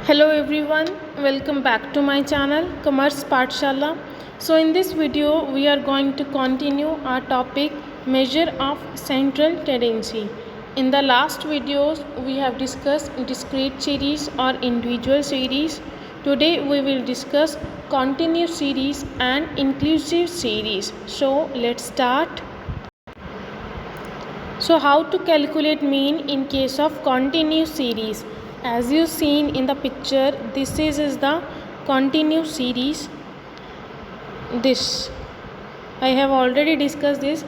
Hello everyone, welcome back to my channel Commerce Pathshala. So in this video we are going to continue our topic measure of central tendency. In the last videos we have discussed discrete series or individual series. Today we will discuss continuous series and inclusive series. So let's start. So how to calculate mean in case of continuous series? As you seen in the picture, this is the continuous series. This I have already discussed this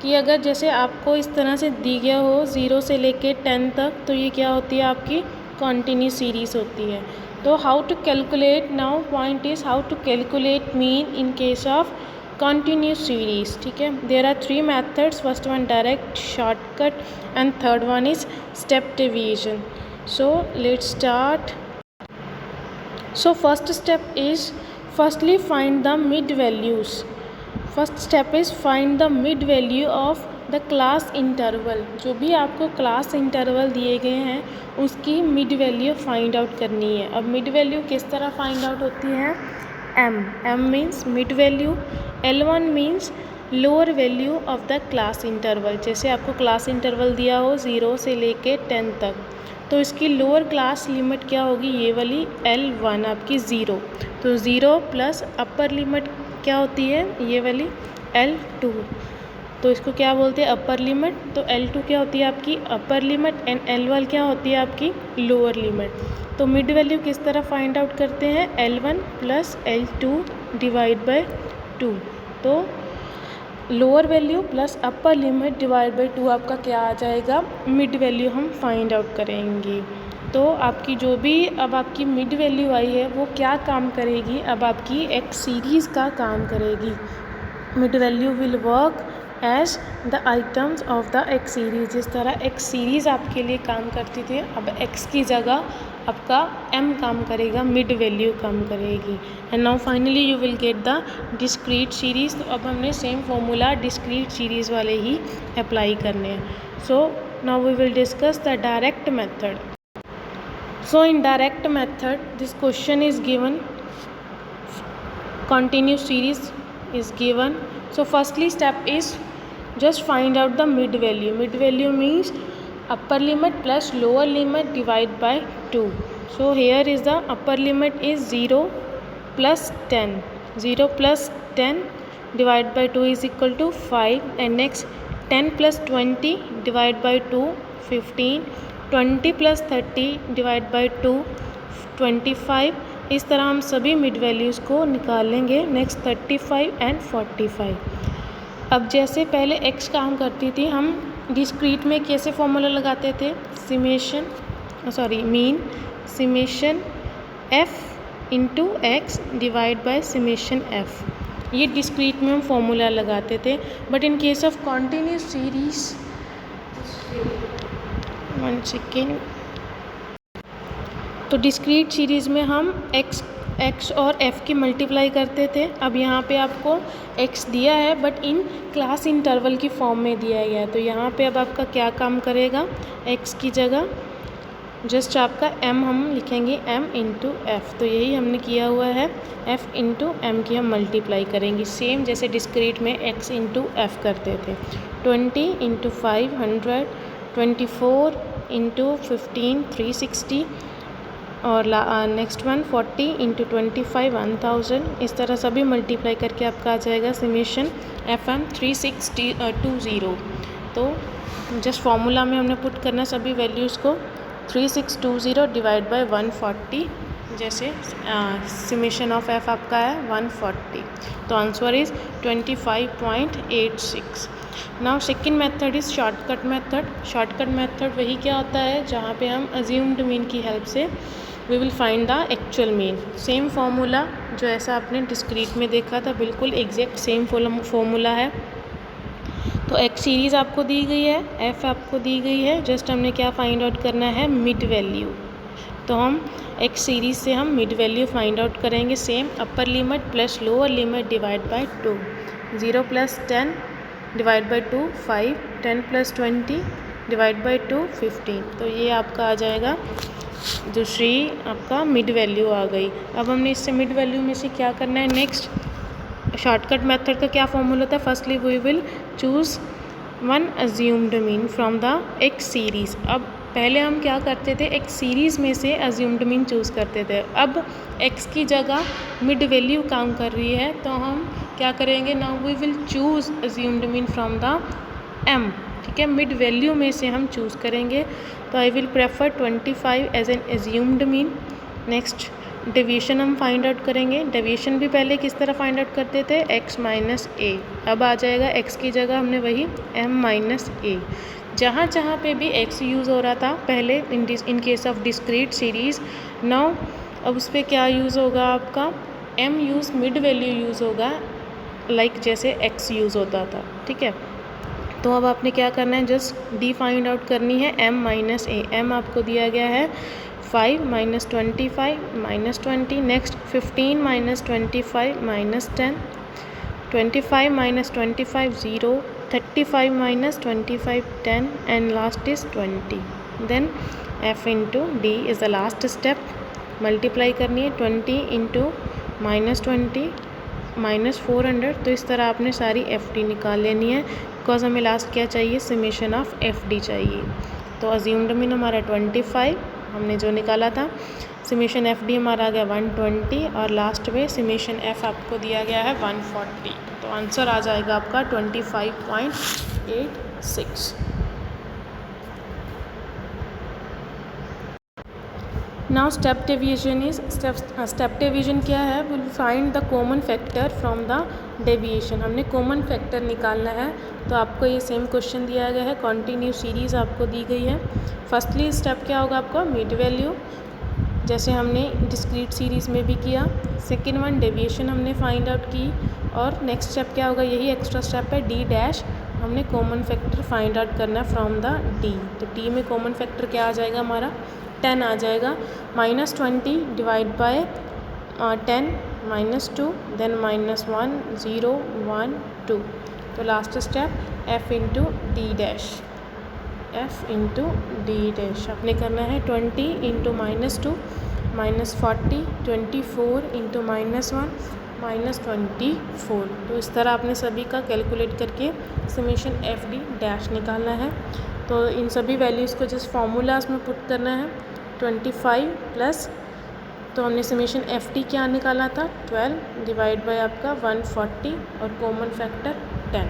कि अगर जैसे आपको इस तरह से दी गया हो 0 से लेके 10 तक, तो ये क्या होती है आपकी continuous series होती है. तो how to calculate, now point is how to calculate mean in case of continuous series. ठीक है, there are three methods. First one direct, shortcut, and third one is step deviation. So let's start. So first step is firstly find the mid values. First step is find the mid value of the class interval. जो भी आपको class interval दिए गए हैं उसकी mid value find out करनी है. अब मिड वैल्यू किस तरह फाइंड आउट होती है? m means mid value, L1 means lower value of the class interval. जैसे आपको क्लास इंटरवल दिया हो 0 से लेके 10 तक, तो इसकी लोअर क्लास लिमिट क्या होगी? ये वाली L1 आपकी 0. तो 0 प्लस अपर लिमिट क्या होती है? ये वाली L2. तो इसको क्या बोलते हैं? Upper limit. तो L2 क्या होती है आपकी? Upper limit. एंड L1 क्या होती है आपकी? Lower limit. तो मिड वैल्यू किस तरह फाइंड आउट करते हैं? L1 plus L2 divide by 2. तो lower value plus upper limit divide by 2 आपका क्या आ जाएगा? मिड वैल्यू हम फाइंड आउट करेंगे. तो आपकी जो भी अब आपकी मिड वैल्यू आई है वो क्या काम करेगी? अब आपकी एक्स सीरीज़ का काम करेगी. Mid value will work as the items of the X series. जिस तरह एक्स सीरीज़ आपके लिए काम करती थी, अब एक्स की जगह आपका m काम करेगा, मिड वैल्यू काम करेगी. And now finally you will get the discrete series. तो अब हमने सेम फॉर्मूला डिस्क्रीट सीरीज़ वाले ही अप्लाई करने हैं. So now we will discuss the direct method. So in direct method this question is given, continuous series is given. So firstly step is just find out the mid value. Mid value means upper limit plus lower limit divide by 2. So here is the upper limit is 0 plus 10. 0 plus 10 divide by 2 is equal to 5. And next 10 plus 20 divide by 2 15. 20 plus 30 divide by 2 25. इस तरह हम सभी mid values को निकालेंगे. Next 35 and 45. अब जैसे पहले x काम करती थी, हम डिस्क्रीट में कैसे फॉर्मूला लगाते थे? Mean summation f into x divide by summation f. ये डिस्क्रीट में हम फॉर्मूला लगाते थे. But in case of continuous series, 1 second, तो डिस्क्रीट सीरीज़ में हम x और f की मल्टीप्लाई करते थे. अब यहाँ पे आपको x दिया है बट इन क्लास इंटरवल की फॉर्म में दिया गया है. तो यहाँ पे अब आपका क्या काम करेगा? x की जगह जस्ट आपका m हम लिखेंगे m इंटू एफ. तो यही हमने किया हुआ है, f इंटू एम की हम मल्टीप्लाई करेंगे, सेम जैसे डिस्क्रीट में x इंटू एफ करते थे. 20 इंटू 5 100, 24 इंटू 15 360, और नेक्स्ट वन 40 इंटू 25 1000. इस तरह सभी मल्टीप्लाई करके आपका आ जाएगा समेशन FM 3620. तो जस्ट फॉर्मूला में हमने पुट करना सभी वैल्यूज़ को. 3620 डिवाइड बाय 140. जैसे समेशन ऑफ f आपका है 140. तो answer is 25.86. Now second method is shortcut method. Shortcut method वही क्या होता है जहाँ पे हम अज्यूम्ड मीन की हेल्प से we will find the actual mean. Same formula जो ऐसा आपने डिस्क्रीट में देखा था, बिल्कुल एग्जैक्ट सेम फार्मूला है. तो एक्स सीरीज़ आपको दी गई है, एफ आपको दी गई है, जस्ट हमने क्या फाइंड आउट करना है? Mid value. तो हम एक्स सीरीज़ से हम मिड वैल्यू फाइंड आउट करेंगे. Same upper limit plus lower limit divide by 2. 0 plus 10 divide by 2 5. 10 plus 20 divide by 2 15. तो ये आपका आ जाएगा दूसरी आपका मिड वैल्यू आ गई। अब हमने इससे मिड वैल्यू में से क्या करना है, नेक्स्ट शॉर्टकट मेथड का क्या फॉर्मूला होता है, firstly we will choose one assumed mean from the X series. अब पहले हम क्या करते थे, एक सीरीज़ में से अज्यूम्ड मीन चूज़ करते थे। अब एक्स की जगह मिड वैल्यू काम कर रही है तो हम क्या करेंगे, now we will choose assumed mean from the M. ठीक है, मिड वैल्यू में से हम चूज़ करेंगे। तो I will prefer 25 as an assumed mean. Next deviation हम फाइंड आउट करेंगे। डेविएशन भी पहले किस तरह फाइंड आउट करते थे, x माइनस ए। अब आ जाएगा x की जगह हमने वही m माइनस ए। जहाँ जहाँ पे भी x यूज़ हो रहा था पहले इन case of discrete series, now अब उस पर क्या यूज़ होगा, आपका m use mid value use होगा, लाइक जैसे x यूज़ होता था। ठीक है, तो अब आपने क्या करना है, जस्ट d फाइंड आउट करनी है m माइनस ए। m आपको दिया गया है 5 minus 25 minus 20, next 15 minus 25 minus 10, 25 minus 25 0, 35 minus 25 10 and last is 20। Then f into D is the last step. Multiply करनी है 20 इंटू माइनस 20 माइनस 400। तो इस तरह आपने सारी एफ डी निकाल लेनी है, बिकॉज हमें लास्ट क्या चाहिए, समेशन ऑफ एफ डी चाहिए। तो अज्यूम्ड मीन हमारा 25 हमने जो निकाला था, समेशन एफ डी हमारा आ गया 120 और लास्ट में समेशन एफ आपको दिया गया है 140। तो आंसर आ जाएगा आपका 25.86। Now step deviation is step deviation क्या है, will find the common factor from the deviation. हमने कॉमन फैक्टर निकालना है। तो आपको ये सेम क्वेश्चन दिया गया है, कॉन्टिन्यू सीरीज़ आपको दी गई है। फर्स्टली स्टेप क्या होगा आपका, मिड वैल्यू, जैसे हमने डिस्क्रीट सीरीज़ में भी किया। सेकेंड वन डेविएशन हमने फाइंड आउट की। और नेक्स्ट स्टेप क्या होगा, यही एक्स्ट्रा स्टेप है, डी डैश, हमने कॉमन फैक्टर फाइंड आउट करना है फ्रॉम द डी। तो डी में कॉमन फैक्टर क्या आ जाएगा हमारा, 10 आ जाएगा। Minus 20 divide by 10 minus 2, then minus 1 0 1 2। तो last step f into D dash, f into D dash आपने करना है 20 into minus 2 minus 40, 24 into minus 1 minus 24। तो इस तरह आपने सभी का कैलकुलेट करके समेशन एफ डी डैश निकालना है। तो इन सभी वैल्यूज़ को जस्ट फार्मूलाज में पुट करना है। 25 प्लस, तो हमने समेशन एफ टी क्या निकाला था, 12 डिवाइड बाय आपका 140 और कॉमन फैक्टर 10।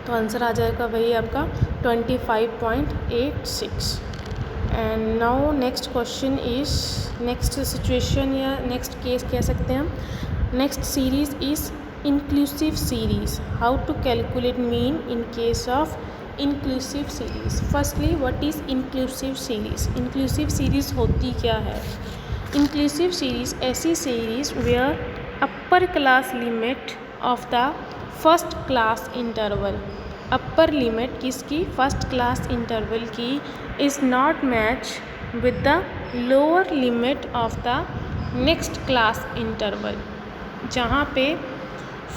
तो आंसर आ जाएगा वही आपका 25.86। And now next question is, next situation या नेक्स्ट केस कह सकते हैं हम। Next series is inclusive series, how to calculate mean in case of inclusive series. Firstly what is inclusive series, inclusive series होती क्या है। इंक्लूसिव सीरीज़ ऐसी series where upper class limit of the first class interval, upper limit किसकी, first class interval की, is not match with the lower limit of the next class interval. जहाँ पे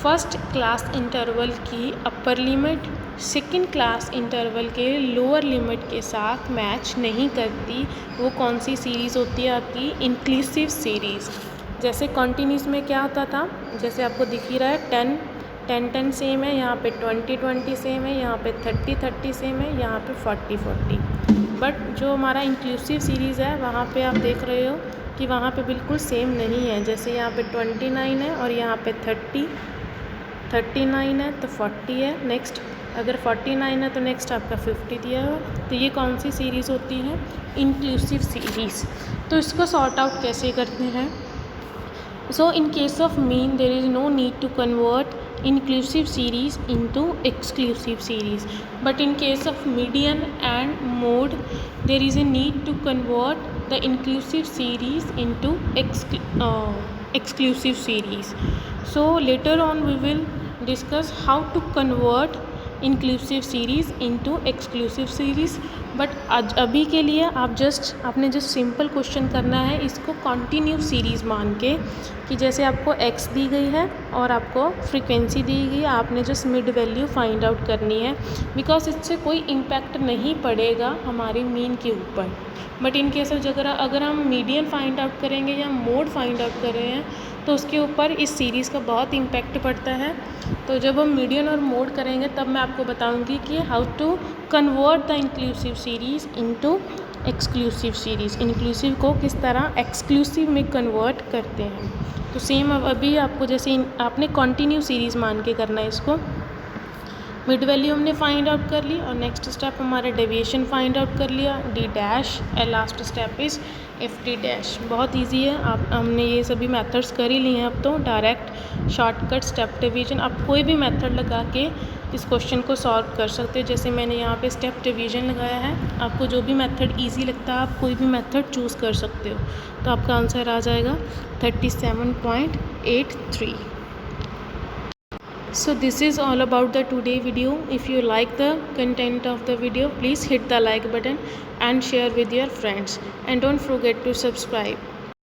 first class interval की upper limit second class interval के lower limit के साथ match नहीं करती, वो कौन सी सीरीज़ होती है आपकी, इंक्लूसिव सीरीज़। जैसे कॉन्टिन्यूस में क्या होता था, जैसे आपको दिख ही रहा है 10 10 10 सेम है, यहाँ पे 20 20 सेम है, यहाँ पे 30 30 सेम है, यहाँ पे 40 40। बट जो हमारा इंक्लूसिव सीरीज़ है वहाँ पे आप देख रहे हो कि वहाँ पे बिल्कुल सेम नहीं है। जैसे यहाँ पे 29 है और यहाँ पे 39 है तो 40 है, नेक्स्ट अगर 49 है तो नेक्स्ट आपका 50 दिया हो। तो ये कौन सी सीरीज़ होती है, इंक्लूसिव सीरीज़। तो इसको सॉर्ट आउट कैसे करते हैं, so in case of mean there is no need to convert inclusive series into exclusive series, but in case of median and mode there is a need to convert the inclusive series into exclusive series. So later on we will discuss how to convert inclusive series into exclusive series, but आज अभी के लिए आपने just simple question करना है इसको continue series मान के, कि जैसे आपको x दी गई है और आपको फ्रीक्वेंसी दी गई है, आपने just mid value find out करनी है, बिकॉज इससे कोई इम्पैक्ट नहीं पड़ेगा हमारे मीन के ऊपर। बट इन केस ऑफ अगर हम मीडियन फाइंड आउट करेंगे या मोड फाइंड आउट कर रहे हैं तो उसके ऊपर इस सीरीज़ का बहुत इम्पैक्ट पड़ता है। तो जब हम मीडियन और मोड करेंगे तब मैं आपको बताऊंगी कि how to convert the inclusive series into exclusive series, inclusive को किस तरह एक्सक्लूसिव में कन्वर्ट करते हैं। तो सेम अभी आपको जैसे आपने कंटिन्यू सीरीज़ मान के करना है इसको। मिड वैल्यू हमने फाइंड आउट कर ली और नेक्स्ट स्टेप हमारा डेविएशन फाइंड आउट कर लिया, D dash, and last step is F D dash. बहुत इजी है, हमने ये सभी मेथड्स कर ही लिए हैं। अब तो डायरेक्ट शॉर्टकट स्टेप डिवीजन, आप कोई भी मेथड लगा के इस क्वेश्चन को सॉल्व कर सकते हो। जैसे मैंने यहाँ पे स्टेप डिवीजन लगाया है, आपको जो भी मेथड इजी लगता है आप कोई भी मेथड चूज़ कर सकते हो। तो आपका आंसर आ जाएगा 37.83। So this is all about the today video. If you like the content of the video, please hit the like button and share with your friends, and don't forget to subscribe.